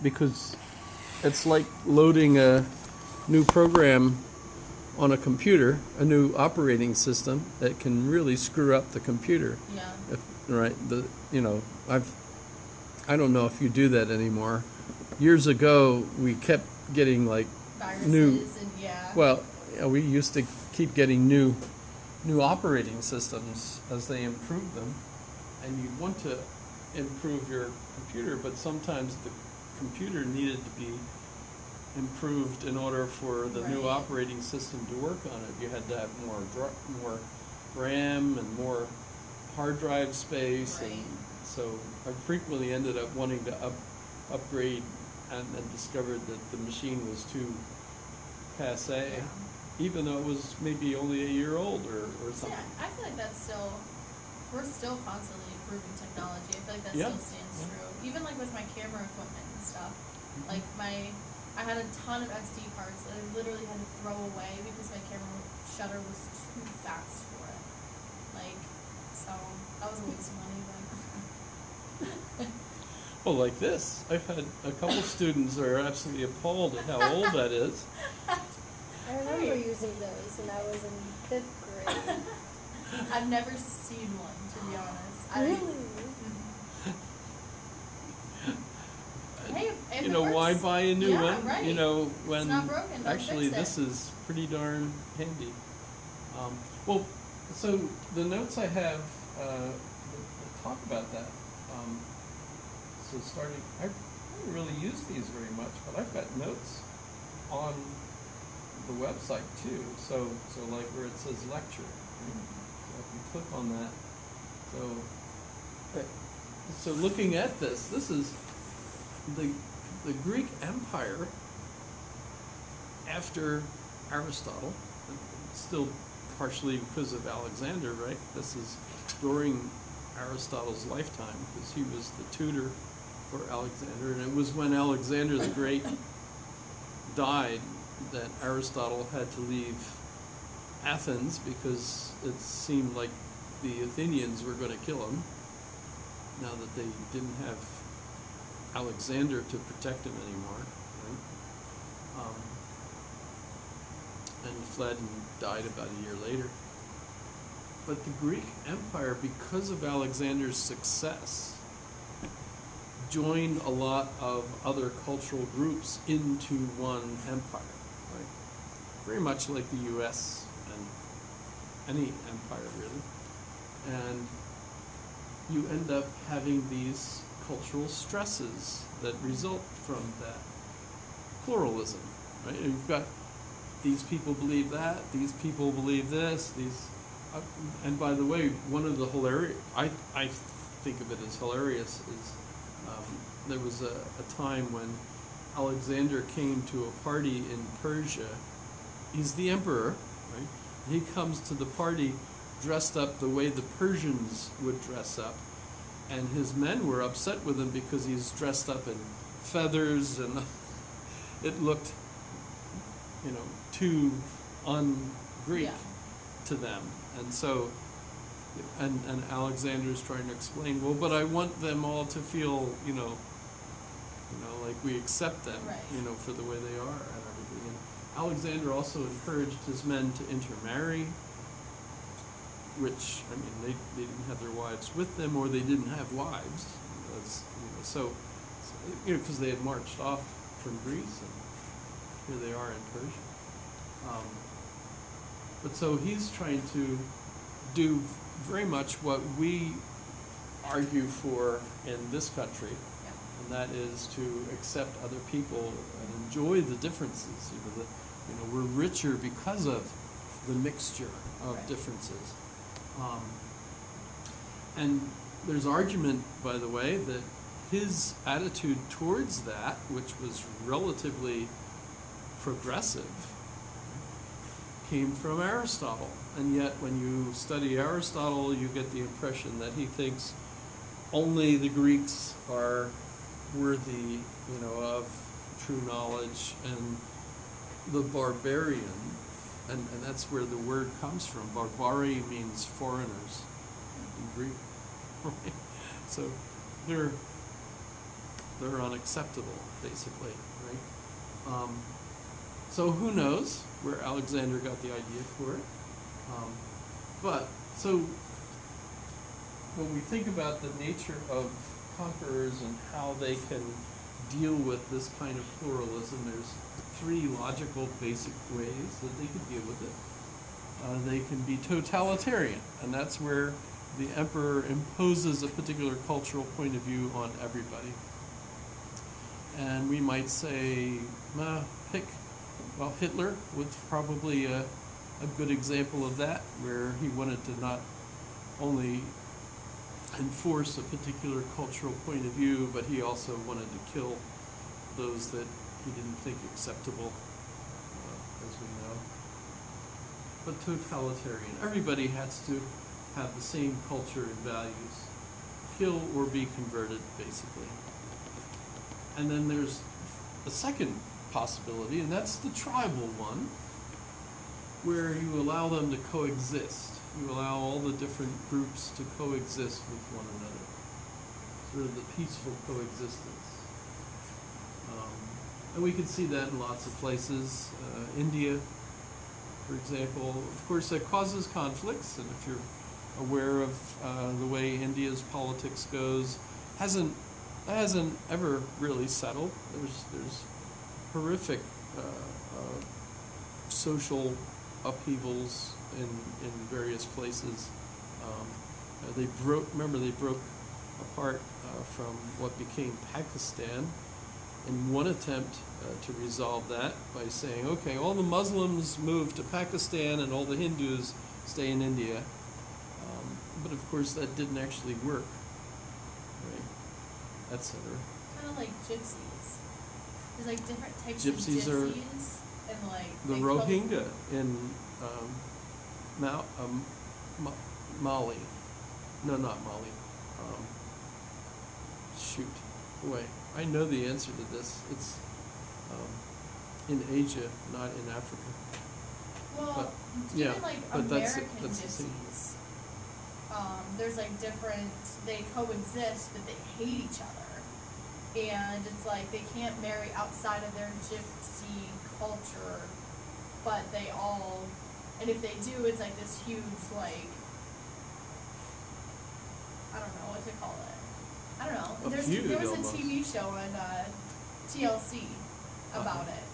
because it's like loading a new program on a computer, a new operating system that can really screw up the computer. Yeah. Right. I don't know if you do that anymore. Years ago, we kept getting like viruses we used to keep getting new operating systems as they improved them, and you want to improve your computer, but sometimes the computer needed to be improved in order for the new operating system to work on it. You had to have more RAM and more hard drive space, and so I frequently ended up wanting to upgrade and discovered that the machine was too passe, even though it was maybe only a year old or something. Yeah, I feel like we're still constantly improving technology. I feel like that still stands true. Even like with my camera equipment and stuff. Like I had a ton of SD cards that I literally had to throw away because my camera shutter was too fast for it. So that was a waste of money, but Well, like this, I've had a couple students that are absolutely appalled at how old that is. I remember using those when I was in 5th grade. I've never seen one, to be honest. Really? Hey, why buy a new one? Right. When it's not broken, actually this is pretty darn handy. So the notes I have talk about that. So I don't really use these very much, but I've got notes on the website too. So like where it says lecture, right? So if you click on that, so looking at this is the Greek Empire after Aristotle, still partially because of Alexander, right? This is during Aristotle's lifetime because he was the tutor for Alexander, and it was when Alexander the Great died that Aristotle had to leave Athens because it seemed like the Athenians were going to kill him now that they didn't have Alexander to protect him anymore, right? And he fled and died about a year later. But the Greek Empire, because of Alexander's success, joined a lot of other cultural groups into one empire, right? Very much like the U.S. and any empire, really. And you end up having these cultural stresses that result from that pluralism, right? And you've got these people believe that, these people believe this, and by the way, one of the I think of it as hilarious, is there was a time when Alexander came to a party in Persia. He's the emperor, right? He comes to the party dressed up the way the Persians would dress up, and his men were upset with him because he's dressed up in feathers, and it looked, too un-Greek to them. And so, and Alexander's trying to explain, well, but I want them all to feel, like we accept them, for the way they are and everything. And Alexander also encouraged his men to intermarry, which, they didn't have their wives with them, or they didn't have wives, because they had marched off from Greece, and here they are in Persia. But so he's trying to do very much what we argue for in this country, and that is to accept other people and enjoy the differences. We're richer because of the mixture of differences. And there's argument, by the way, that his attitude towards that, which was relatively progressive, came from Aristotle. And yet when you study Aristotle, you get the impression that he thinks only the Greeks are worthy, of true knowledge, and the barbarian, and that's where the word comes from. Barbari means foreigners in Greek. Right? So they're unacceptable, basically, right? So who knows where Alexander got the idea for it? But so when we think about the nature of conquerors and how they can deal with this kind of pluralism, there's three logical basic ways that they could deal with it. They can be totalitarian, and that's where the emperor imposes a particular cultural point of view on everybody. And we might say, Hitler was probably a good example of that, where he wanted to not only enforce a particular cultural point of view, but he also wanted to kill those that he didn't think acceptable, as we know. But totalitarian. Everybody has to have the same culture and values. Kill or be converted, basically. And then there's a second possibility, and that's the tribal one, where you allow them to coexist. You allow all the different groups to coexist with one another. Sort of the peaceful coexistence. And we can see that in lots of places. India, for example, of course, that causes conflicts, and if you're aware of the way India's politics goes, hasn't ever really settled. There's horrific social upheavals in various places. They broke apart from what became Pakistan in one attempt to resolve that by saying, okay, all the Muslims move to Pakistan and all the Hindus stay in India. But of course that didn't actually work, right? Etc. Kind of like gypsies. There's like different types Gypsies of are gypsies, and like the Rohingya in Mali. No, not Mali. Boy, I know the answer to this. It's in Asia, not in Africa. Well, but, even yeah, like but American that's the same. gypsies, there's like different. They coexist, but they hate each other, and it's like they can't marry outside of their gypsy culture, but they all. And if they do, it's like this huge, like, I don't know what to call it. I don't know. There was a TV show on TLC about it.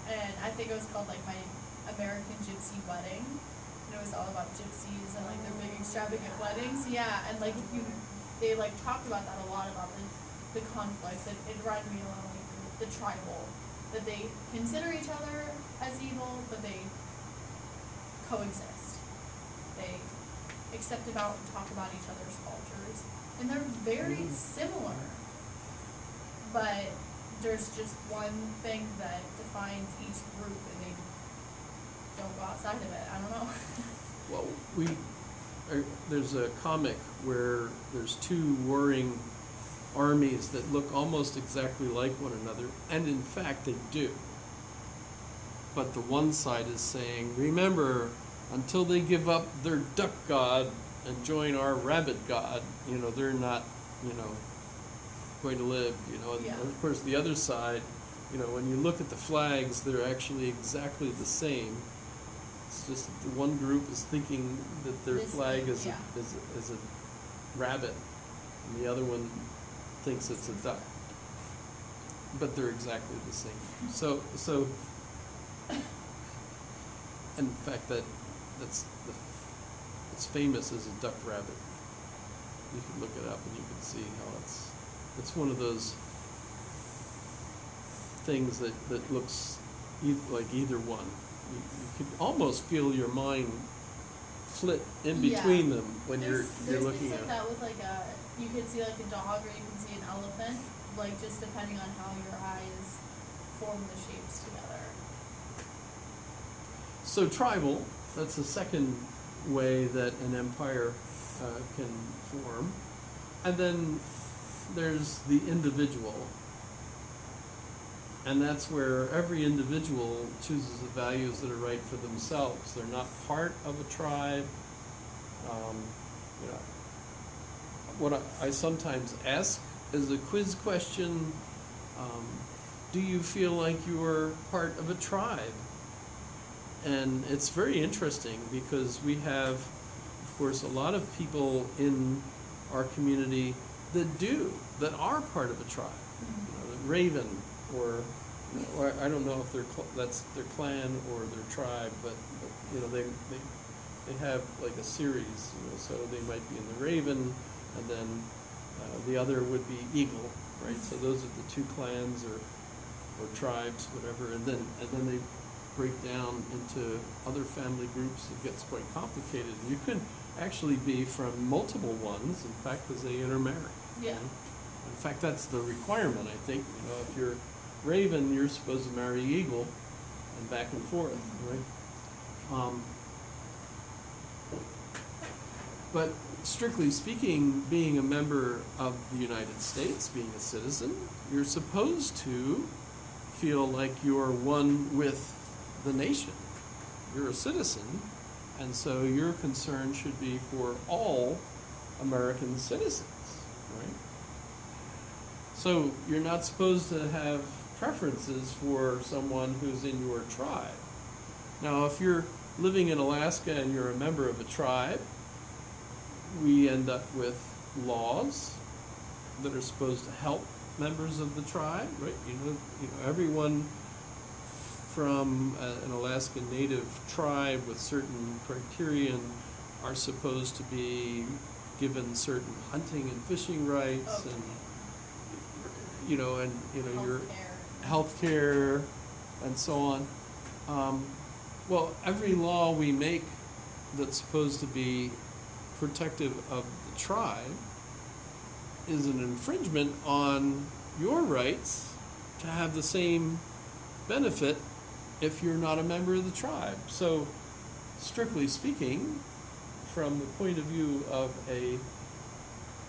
And I think it was called, like, My American Gypsy Wedding. And it was all about gypsies and, like, their big extravagant weddings. Yeah, and, like, they, like, talked about that a lot, about the conflicts. It reminded me a lot of, like, the tribal. That they consider each other as evil, but they coexist. They accept about and talk about each other's cultures, and they're very similar, but there's just one thing that defines each group, and they don't go outside of it. I don't know. Well, there's a comic where there's two warring armies that look almost exactly like one another, and in fact they do. But the one side is saying, remember, until they give up their duck god and join our rabbit god, they're not, going to live, And Yeah. of course, the other side, when you look at the flags, they're actually exactly the same. It's just that the one group is thinking that their flag is a rabbit, and the other one thinks it's a duck. But they're exactly the same. So in fact, it's famous as a duck rabbit. You can look it up and you can see how it's one of those things that looks like either one. You could almost feel your mind flit in between them when you're looking at it. There's things like that with like you could see like a dog, or you can see an elephant, like just depending on how your eyes form the shapes together. So tribal, that's the second way that an empire can form. And then there's the individual. And that's where every individual chooses the values that are right for themselves. They're not part of a tribe. What I sometimes ask as a quiz question, do you feel like you're part of a tribe? And it's very interesting because we have, of course, a lot of people in our community that are part of a tribe. The Raven, or I don't know if that's their clan or their tribe, but they have like a series. So they might be in the Raven, and then the other would be Eagle, right? So those are the two clans or tribes, whatever, and then they break down into other family groups. It gets quite complicated. You can actually be from multiple ones, in fact, because they intermarry. Yeah. In fact, that's the requirement, I think. If you're Raven, you're supposed to marry Eagle, and back and forth, right? But strictly speaking, being a member of the United States, being a citizen, you're supposed to feel like you're one with the nation. You're a citizen, and so your concern should be for all American citizens, right? So you're not supposed to have preferences for someone who's in your tribe. Now, if you're living in Alaska and you're a member of a tribe, we end up with laws that are supposed to help members of the tribe, right? Everyone from an Alaskan Native tribe with certain criterion are supposed to be given certain hunting and fishing rights, Okay. and your health care and so on. Well, every law we make that's supposed to be protective of the tribe is an infringement on your rights to have the same benefit if you're not a member of the tribe. So, strictly speaking, from the point of view of a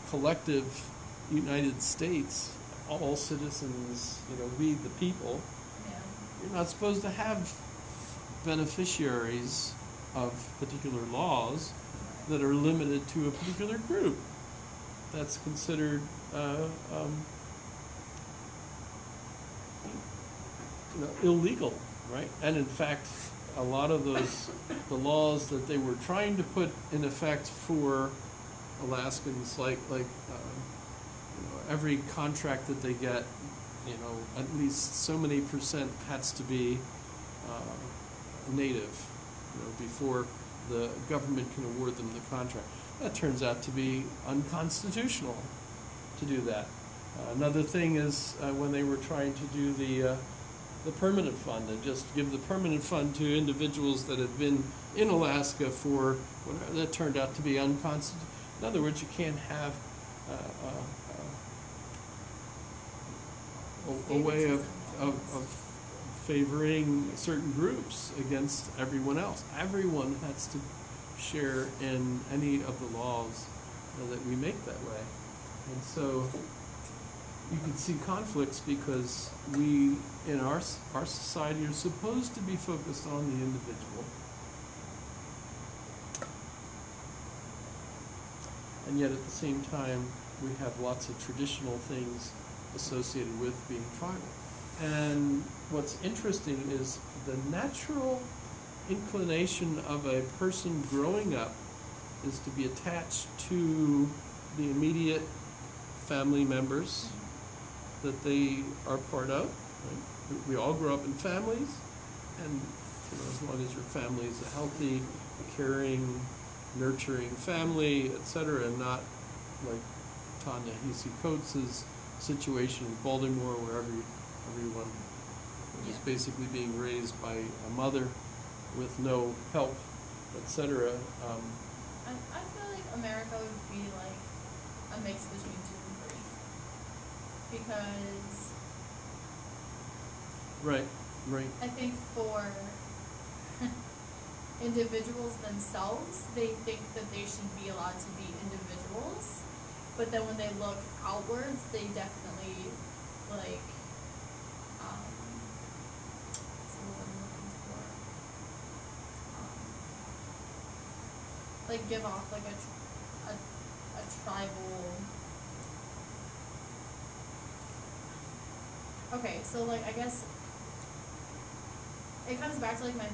collective United States, all citizens, we the people, you're not supposed to have beneficiaries of particular laws that are limited to a particular group. That's considered illegal, right? And in fact, a lot of the laws that they were trying to put in effect for Alaskans, like every contract that they get, at least so many percent has to be native, before the government can award them the contract. That turns out to be unconstitutional to do that. Another thing is when they were trying to do the permanent fund, and just give the permanent fund to individuals that had been in Alaska for whatever, that turned out to be unconstitutional. In other words, you can't have a way of favoring certain groups against everyone else. Everyone has to share in any of the laws that we make that way. And so you can see conflicts because we, in our society, are supposed to be focused on the individual. And yet at the same time, we have lots of traditional things associated with being tribal. And what's interesting is the natural inclination of a person growing up is to be attached to the immediate family members that they are part of. Right? We all grow up in families, and as long as your family is a healthy, caring, nurturing family, etc., and not like Ta-Nehisi Coates' situation in Baltimore, where everyone was basically being raised by a mother with no help, etc. I feel like America would be like a mix between 2 and 3. Because Right. I think for individuals themselves, they think that they should be allowed to be individuals. But then when they look outwards, they definitely like what's the word I'm looking for? Like give off like a tribal okay, so like I guess it comes back to like my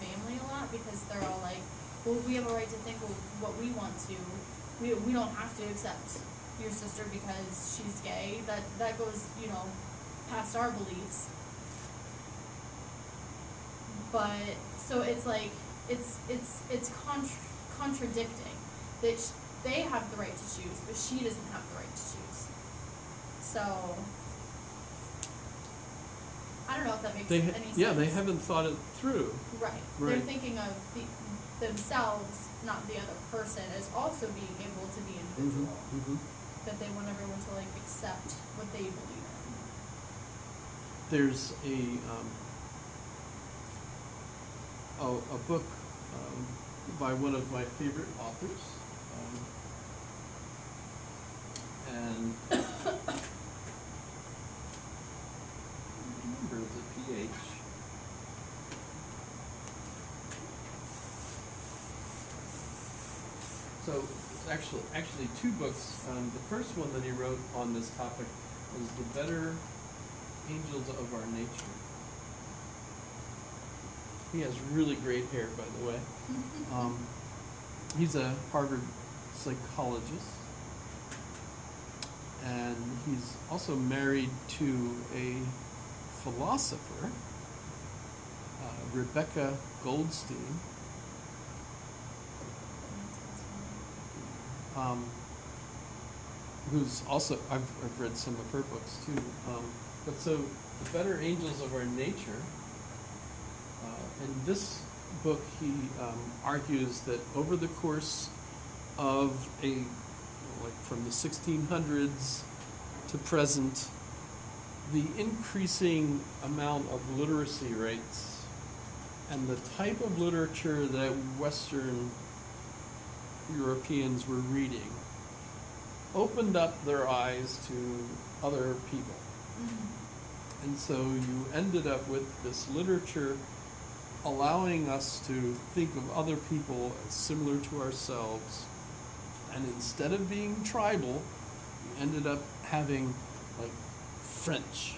family a lot because they're all like, well, we have a right to think what we want to. We don't have to accept your sister because she's gay. That goes, you know, past our beliefs. But so it's like it's contradicting that they have the right to choose, but she doesn't have the right to choose. So I don't know if that makes any sense. Yeah, they haven't thought it through. Right. They're thinking of themselves, not the other person, as also being able to be individual. That they were never able to like accept what they believe in. There's a book by one of my favorite authors, and remember the PH. So actually two books. The first one that he wrote on this topic was The Better Angels of Our Nature. He has really great hair, by the way. He's a Harvard psychologist, and he's also married to a philosopher, Rebecca Goldstein. Who's also, I've read some of her books too. But so, The Better Angels of Our Nature, in this book he argues that over the course of like from the 1600s to present, the increasing amount of literacy rates and the type of literature that Western Europeans were reading opened up their eyes to other people. And so you ended up with this literature allowing us to think of other people as similar to ourselves, and instead of being tribal, you ended up having like French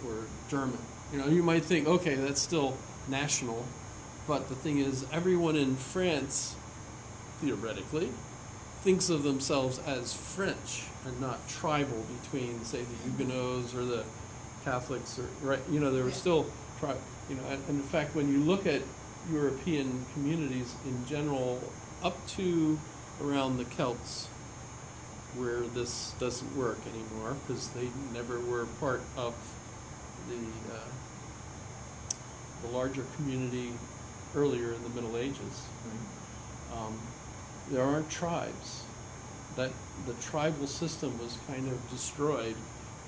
or German. You know, you might think, okay, that's still national, but the thing is, everyone in France, theoretically, thinks of themselves as French and not tribal between, say, the Huguenots or the Catholics, or right. You know, there were still you know, and in fact, when you look at European communities in general, up to around the Celts, where this doesn't work anymore because they never were part of the larger community earlier in the Middle Ages. There aren't tribes. That the tribal system was kind of destroyed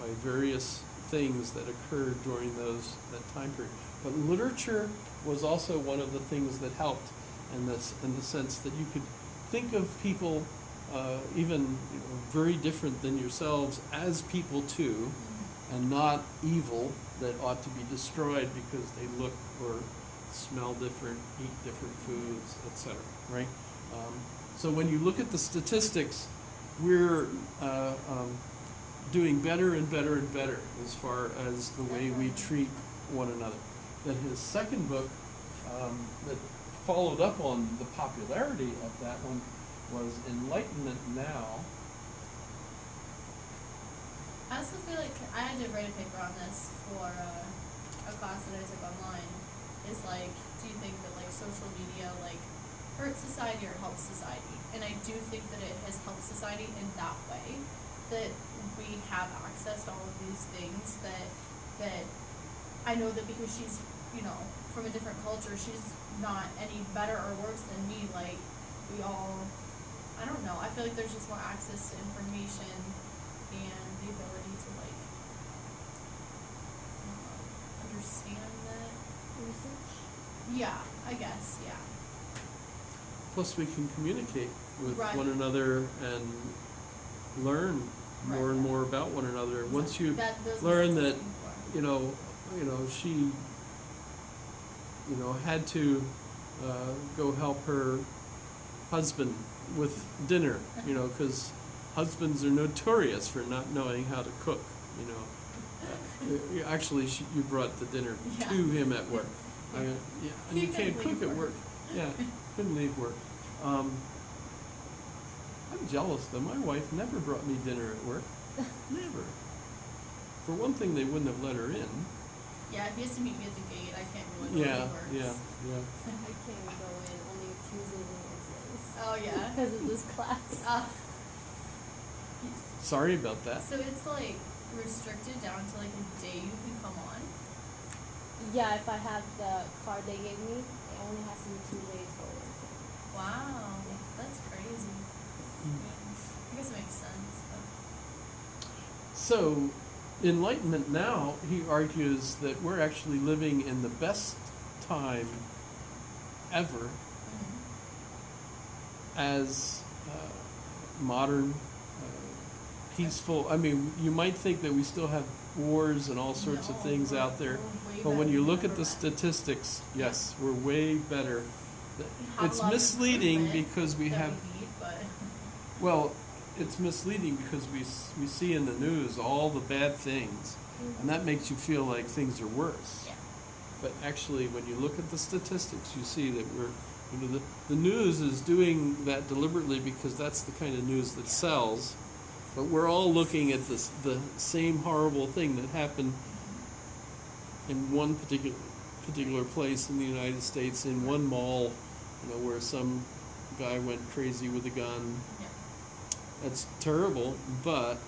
by various things that occurred during that time period. But literature was also one of the things that helped in the sense that you could think of people even very different than yourselves as people too, and not evil that ought to be destroyed because they look or smell different, eat different foods, etc. Right? So when you look at the statistics, we're doing better and better and better as far as the way we treat one another. Then his second book that followed up on the popularity of that one was Enlightenment Now. I also feel like I had to write a paper on this for a class that I took online. Is like, do you think that like social media like hurts society or helps society? And I do think that it has helped society in that way, that we have access to all of these things that I know that because she's, from a different culture, she's not any better or worse than me. Like, we all, I don't know, I feel like there's just more access to information and the ability to like understand that. Research? Yeah, I guess, yeah. Plus we can communicate with Right. one another and learn more and more about one another. Once you learn that, she, had to go help her husband with dinner, because husbands are notorious for not knowing how to cook, Actually, you brought the dinner Yeah. to him at work. And He you can't couldn't cook leave at work. Yeah, couldn't leave work. I'm jealous though. My wife never brought me dinner at work. Never. For one thing, they wouldn't have let her in. Yeah, he has to meet me at the gate. I can't really go Yeah, where he yeah, works. yeah. I can't even go in only Tuesdays and Wednesdays. Oh yeah. Because of this class. Sorry about that. So it's like restricted down to like a day you can come on. Yeah, if I have the card they gave me, it only has to be 2 days for Wednesday. Wow, that's crazy. I guess it makes sense. But. So, Enlightenment now, he argues that we're actually living in the best time ever as modern, peaceful. I mean, you might think that we still have wars and all sorts of things out there, but when you look at the statistics, yes, we're way better. It's misleading because we have. Well, it's misleading because we see in the news all the bad things, and that makes you feel like things are worse. Yeah. But actually, when you look at the statistics, you see that the news is doing that deliberately because that's the kind of news that sells. But we're all looking at the same horrible thing that happened in one particular place in the United States, in one mall, where some guy went crazy with a gun. Yeah. That's terrible, but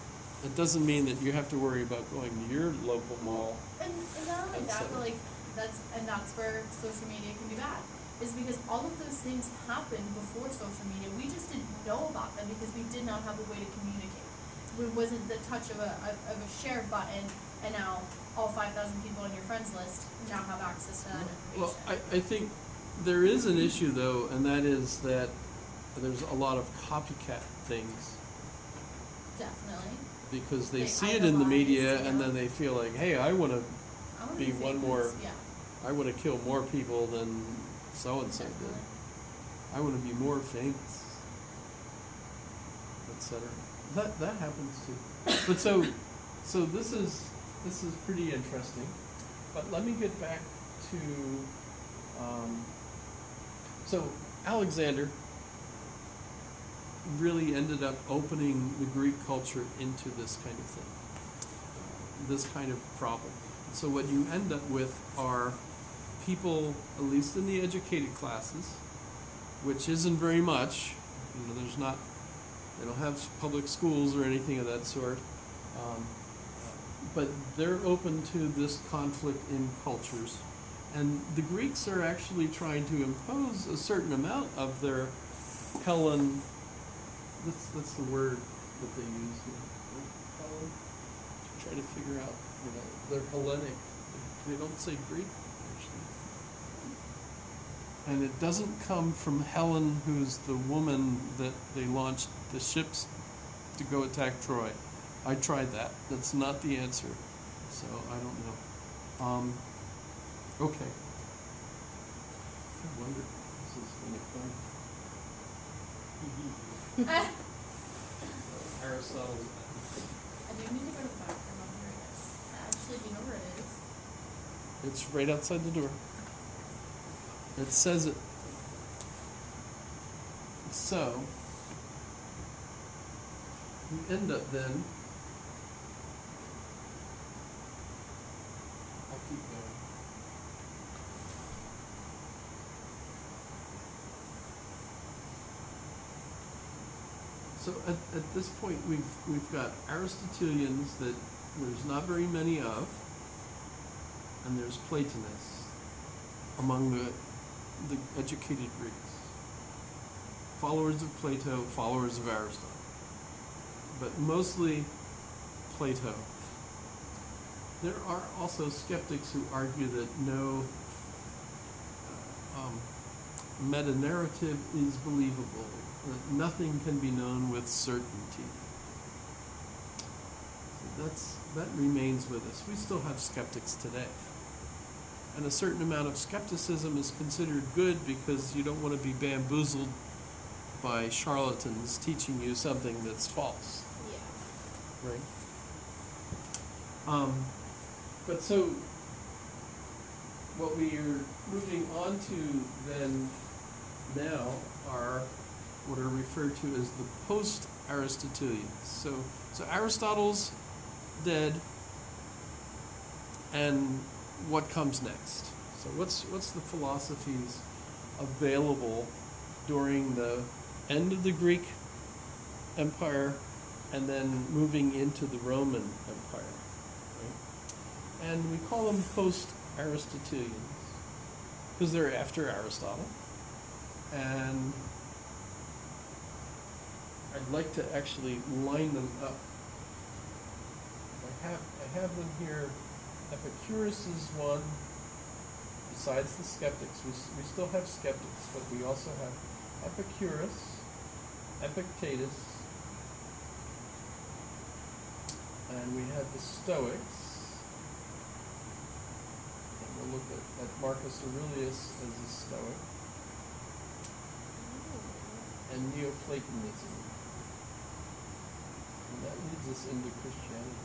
it doesn't mean that you have to worry about going to your local mall. And not only that, but like that's where social media can be bad. Is because all of those things happened before social media. We just didn't know about them because we did not have a way to communicate. It wasn't the touch of a share button, and now all 5,000 people on your friends list now have access to that information. Well, I think there is an issue though, and that is that there's a lot of copycat things. Definitely. Because they They see it in the media, idolize, and then they feel like, hey, I want to I wanna be one famous. more. Yeah. I want to kill more people than so and so did. Definitely. I want to be more famous, etc. That happens too. But so this is pretty interesting. But let me get back to so Alexander really ended up opening the Greek culture into this kind of thing, this kind of problem. So what you end up with are people, at least in the educated classes, which isn't very much. They don't have public schools or anything of that sort. But they're open to this conflict in cultures. And the Greeks are actually trying to impose a certain amount of their Hellen, that's the word that they use here. Hellen, to try to figure out, they're Hellenic. They don't say Greek, actually. And it doesn't come from Helen, who's the woman that they launched the ships to go attack Troy. I tried that. That's not the answer. So I don't know. Okay. I wonder if this is going to come. Aristotle. I do need to go to the bathroom. I'm curious. Actually, do you know where it is? It's right outside the door. It says it. So, you end up then. I'll keep going. So at this point we've got Aristotelians that there's not very many of, and there's Platonists among the educated Greeks. Followers of Plato, followers of Aristotle. But mostly Plato. There are also skeptics who argue that no meta-narrative is believable, that nothing can be known with certainty. So that remains with us. We still have skeptics today. And a certain amount of skepticism is considered good because you don't want to be bamboozled by charlatans teaching you something that's false. Yeah. Right? But so, what we are moving on to then now are what are referred to as the post-Aristotelians. So Aristotle's dead, and what comes next? So what's the philosophies available during the end of the Greek Empire and then moving into the Roman Empire? Right? And we call them post-Aristotelians because they're after Aristotle. And I'd like to actually line them up. I have them here. Epicurus is one. Besides the skeptics, we still have skeptics, but we also have Epicurus, Epictetus, and we have the Stoics. And we'll look at Marcus Aurelius as a Stoic, and Neoplatonism. And that leads us into Christianity.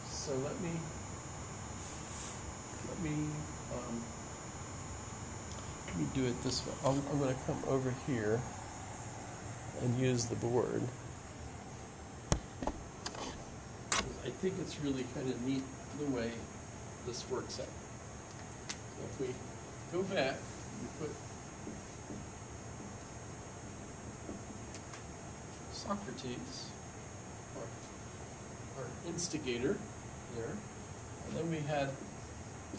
So let me do it this way. I'm going to come over here and use the board. I think it's really kind of neat the way this works out. So if we go back, we put Socrates, our instigator, there. And then we had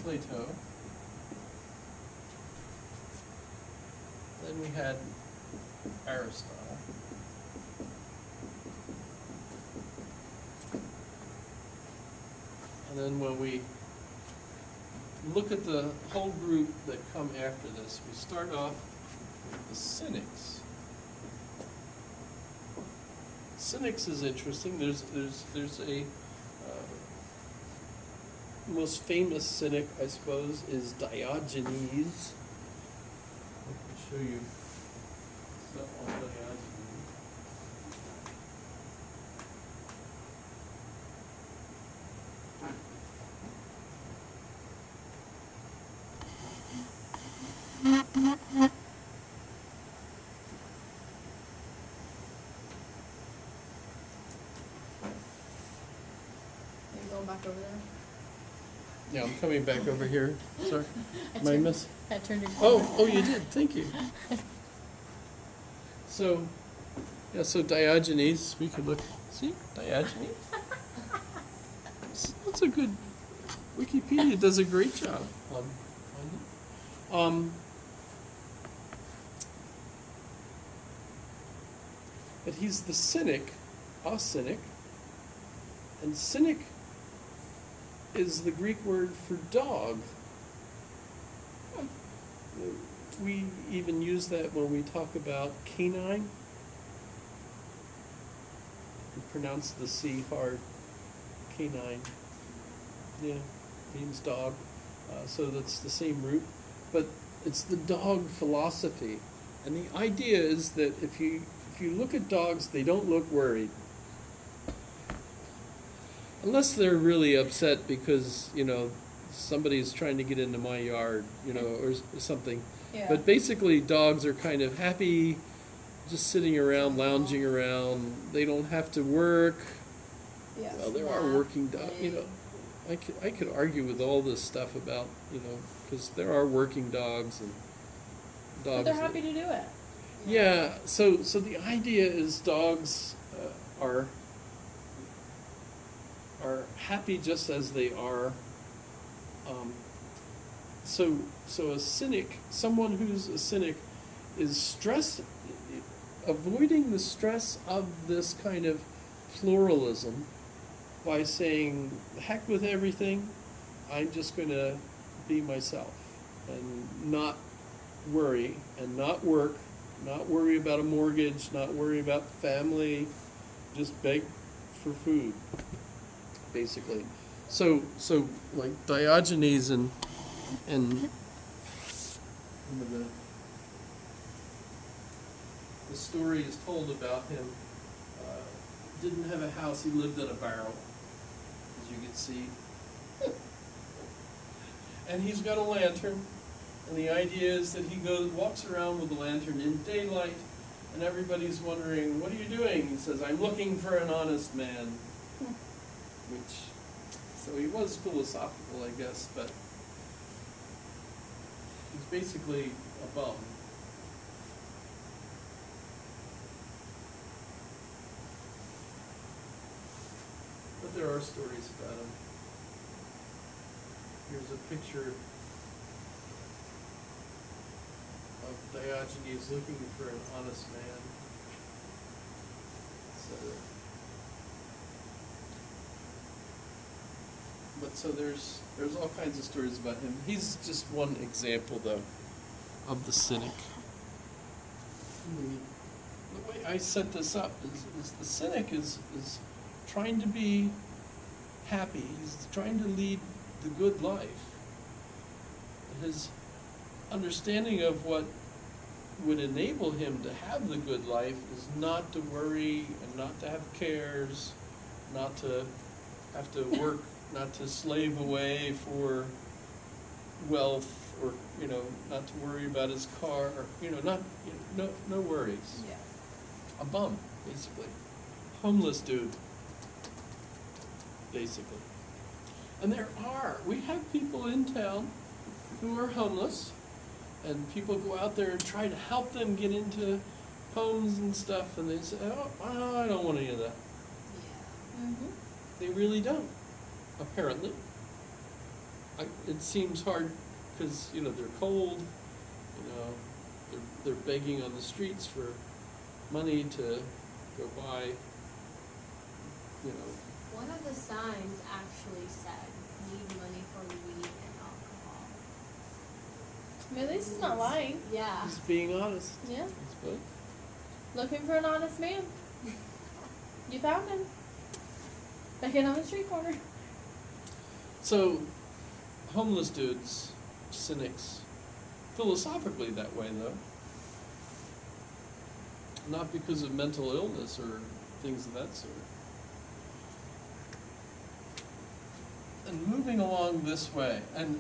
Plato. Then we had Aristotle. And then when we look at the whole group that come after this, we start off with the Cynics. Cynics is interesting. There's a most famous cynic, I suppose, is Diogenes. I can show you stuff on Diogenes. Are you going back over there? Yeah, I'm coming back over here. Sorry. I turned your Oh, you did. Thank you. So Diogenes, we could look. See, Diogenes. That's a good. Wikipedia does a great job on it. But he's the cynic, a cynic, and cynic is the Greek word for dog. We even use that when we talk about canine. We pronounce the C hard. Canine. Yeah, means dog. So that's the same root. But it's the dog philosophy. And the idea is that if you look at dogs, they don't look worried. Unless they're really upset because, somebody's trying to get into my yard, or something. Yeah. But basically, dogs are kind of happy, just sitting around, lounging around. They don't have to work. Yeah. Well, there are working dogs, I could argue with all this stuff about, because there are working dogs and dogs. But they're happy to do it. Yeah, so the idea is dogs are happy just as they are. So a cynic, someone who's a cynic, is avoiding the stress of this kind of pluralism by saying, heck with everything, I'm just going to be myself and not worry and not work, not worry about a mortgage, not worry about family, just beg for food, basically. So like Diogenes and the story is told about him. Didn't have a house; he lived in a barrel, as you can see. And he's got a lantern, and the idea is that he walks around with the lantern in daylight, and everybody's wondering, what are you doing? He says, I'm looking for an honest man. So he was philosophical, I guess, but he's basically a bum. But there are stories about him. Here's a picture of Diogenes looking for an honest man, etc. But so there's all kinds of stories about him. He's just one example, though, of the cynic. The way I set this up is the cynic is trying to be happy. He's trying to lead the good life. His understanding of what would enable him to have the good life is not to worry and not to have cares, not to have to work, not to slave away for wealth, or not to worry about his car, no worries. Yeah. A bum, basically. Homeless dude, basically. And we have people in town who are homeless, and people go out there and try to help them get into homes and stuff, and they say, oh, I don't want any of that. Yeah. Mm-hmm. They really don't, apparently. It seems hard because, they're cold, they're begging on the streets for money to go buy, One of the signs actually said, need money for weed and alcohol. I mean, at least he's not lying. Yeah. He's being honest. Yeah. That's good. Looking for an honest man. You found him. Begging on the street corner. So, homeless dudes, cynics, philosophically that way, though. Not because of mental illness or things of that sort. And moving along this way, and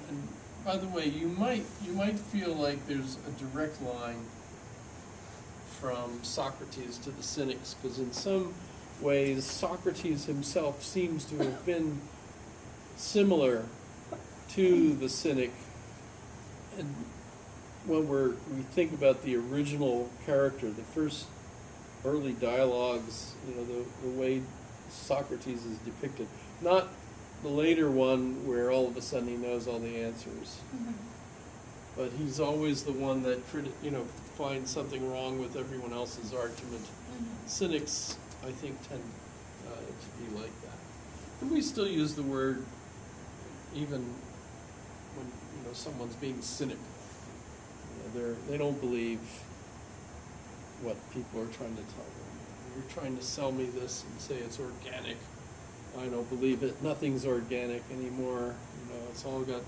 by the way, you might feel like there's a direct line from Socrates to the cynics, because in some ways Socrates himself seems to have been similar to the cynic. And when we think about the original character, the first early dialogues, the way Socrates is depicted, not the later one where all of a sudden he knows all the answers. Mm-hmm. But he's always the one that finds something wrong with everyone else's argument. Mm-hmm. Cynics, I think, tend to be like that. And we still use the word even when someone's being cynical. They don't believe what people are trying to tell them. You're trying to sell me this and say it's organic. I don't believe it. Nothing's organic anymore. It's all got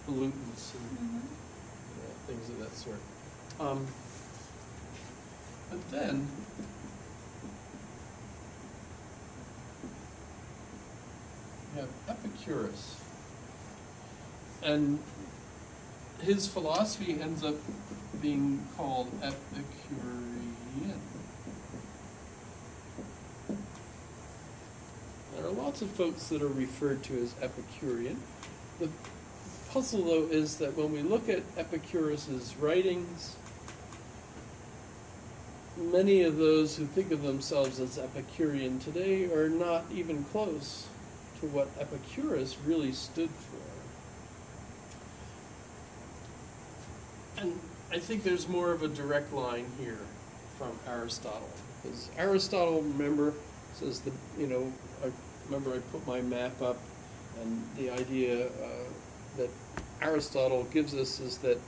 pollutants and things of that sort. But then you have Epicurus, and his philosophy ends up being called Epicurean. There are lots of folks that are referred to as Epicurean. The puzzle, though, is that when we look at Epicurus's writings, many of those who think of themselves as Epicurean today are not even close to what Epicurus really stood for. And I think there's more of a direct line here from Aristotle, because Aristotle, remember, says that I put my map up, and the idea that Aristotle gives us is that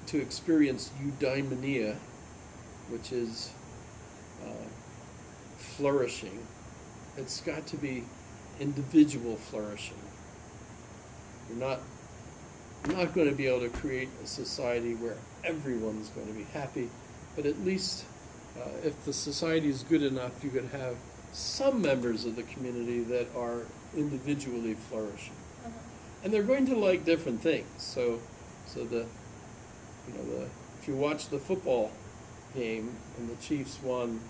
to experience eudaimonia, which is flourishing, it's got to be individual flourishing. You're not going to be able to create a society where everyone's going to be happy, but at least if the society is good enough, you could have some members of the community that are individually flourishing. Uh-huh. And they're going to like different things. So if you watch the football game and the Chiefs won,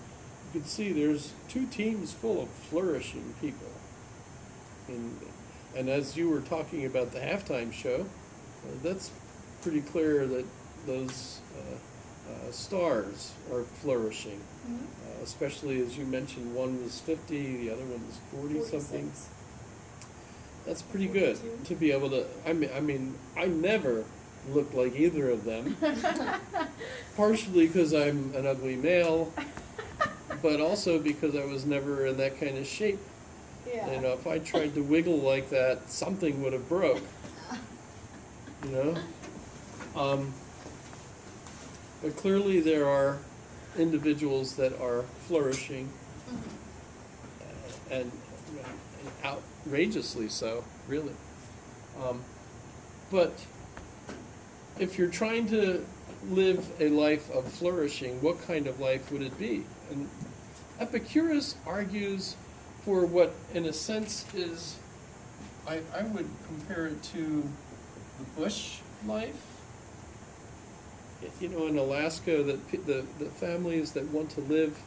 you can see there's two teams full of flourishing people. And as you were talking about the halftime show, that's pretty clear that those stars are flourishing. Mm-hmm. Especially as you mentioned, one was 50, the other one was 40 something. That's pretty good 42. to be able to. I mean, I never looked like either of them. Partially because I'm an ugly male, but also because I was never in that kind of shape. Yeah. You know, if I tried to wiggle like that, something would have broke. You know? But clearly there are individuals that are flourishing, and outrageously so, really. But if you're trying to live a life of flourishing, what kind of life would it be? And Epicurus argues for what, in a sense, is, I would compare it to the bush life. You know, in Alaska, the families that want to live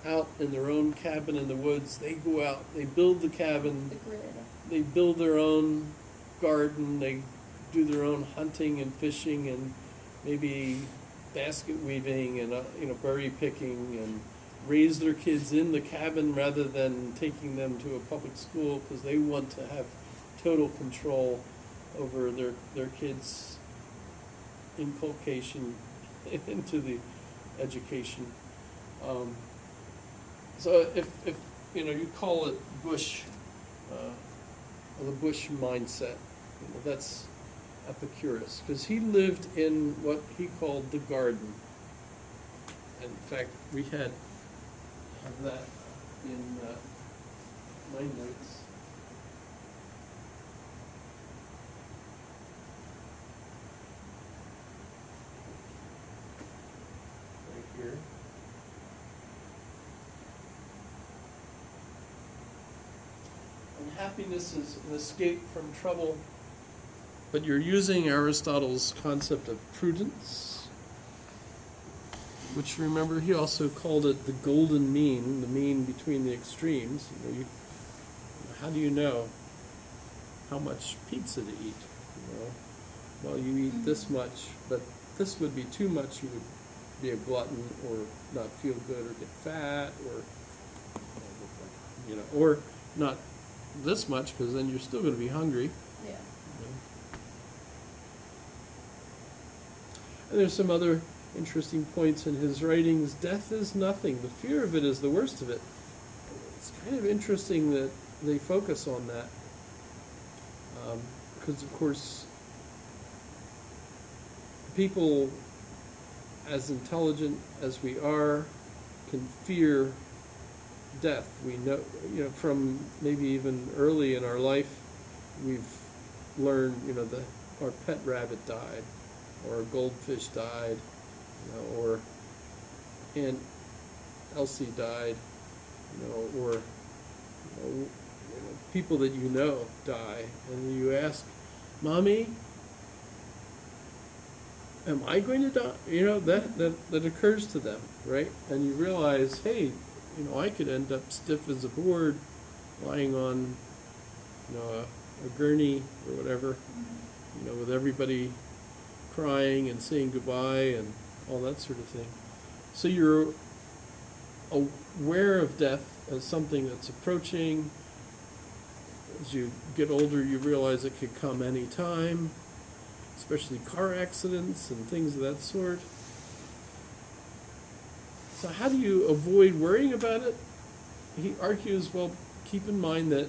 out in their own cabin in the woods, they go out, they build the cabin, The grid. they build their own garden, they do their own hunting and fishing and maybe basket weaving and berry picking, and raise their kids in the cabin rather than taking them to a public school because they want to have total control over their kids' inculcation into the education. So if you call it bush, the bush mindset, that's Epicurus, because he lived in what he called the garden. In fact, we have that in my notes. Right here. And happiness is an escape from trouble. But you're using Aristotle's concept of prudence, which, remember, he also called it the golden mean, the mean between the extremes. How do you know how much pizza to eat? Well, you eat this much, but this would be too much. You would be a glutton, or not feel good, or get fat, or not this much, because then you're still going to be hungry. Yeah. And there's some other interesting points in his writings. Death is nothing. The fear of it is the worst of it. It's kind of interesting that they focus on that. Because, of course, people, as intelligent as we are, can fear death. We know, from maybe even early in our life, we've learned, our pet rabbit died, or a goldfish died, or Aunt Elsie died, or people that die, and you ask, Mommy, am I going to die? That occurs to them, right? And you realize, hey, I could end up stiff as a board, lying on, a gurney or whatever, with everybody crying and saying goodbye and all that sort of thing. So you're aware of death as something that's approaching. As you get older, you realize it could come any time, especially car accidents and things of that sort. So how do you avoid worrying about it? He argues, well, keep in mind that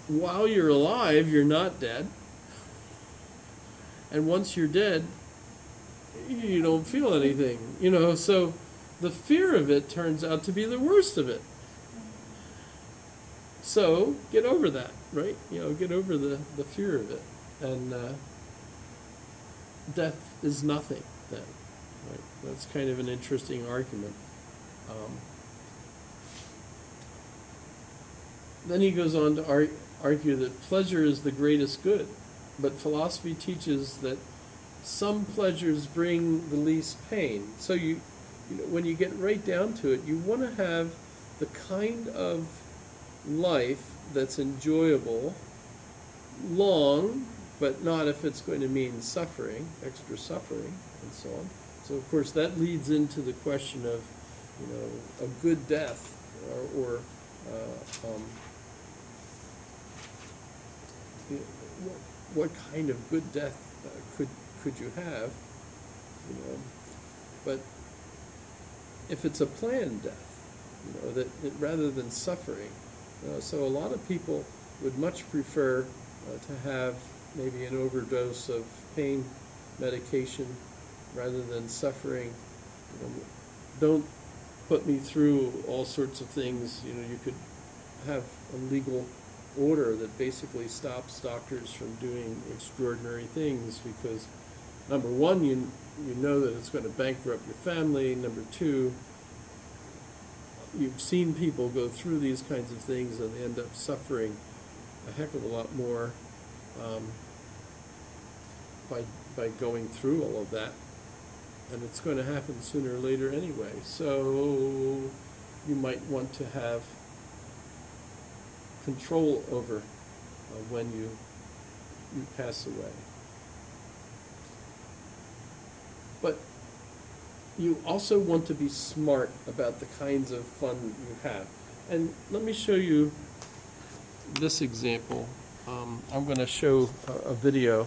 while you're alive, you're not dead. And once you're dead, you don't feel anything, so the fear of it turns out to be the worst of it. So get over that, right? Get over the fear of it. And death is nothing then, right? That's kind of an interesting argument. then he goes on to argue that pleasure is the greatest good, but philosophy teaches that some pleasures bring the least pain. So you know, when you get right down to it, you want to have the kind of life that's enjoyable, long, but not if it's going to mean suffering, extra suffering, and so on. So of course that leads into the question of, you know, a good death, or you know, what kind of good death could you have, you know? But if it's a planned death, you know, that rather than suffering, so a lot of people would much prefer to have maybe an overdose of pain medication rather than suffering. You know, don't put me through all sorts of things. You know, you could have a legal order that basically stops doctors from doing extraordinary things because, number one, you know that it's going to bankrupt your family. Number two, you've seen people go through these kinds of things and they end up suffering a heck of a lot more by going through all of that, and it's going to happen sooner or later anyway. So you might want to have control over when you pass away. But you also want to be smart about the kinds of fun you have. And let me show you this example. I'm going to show a video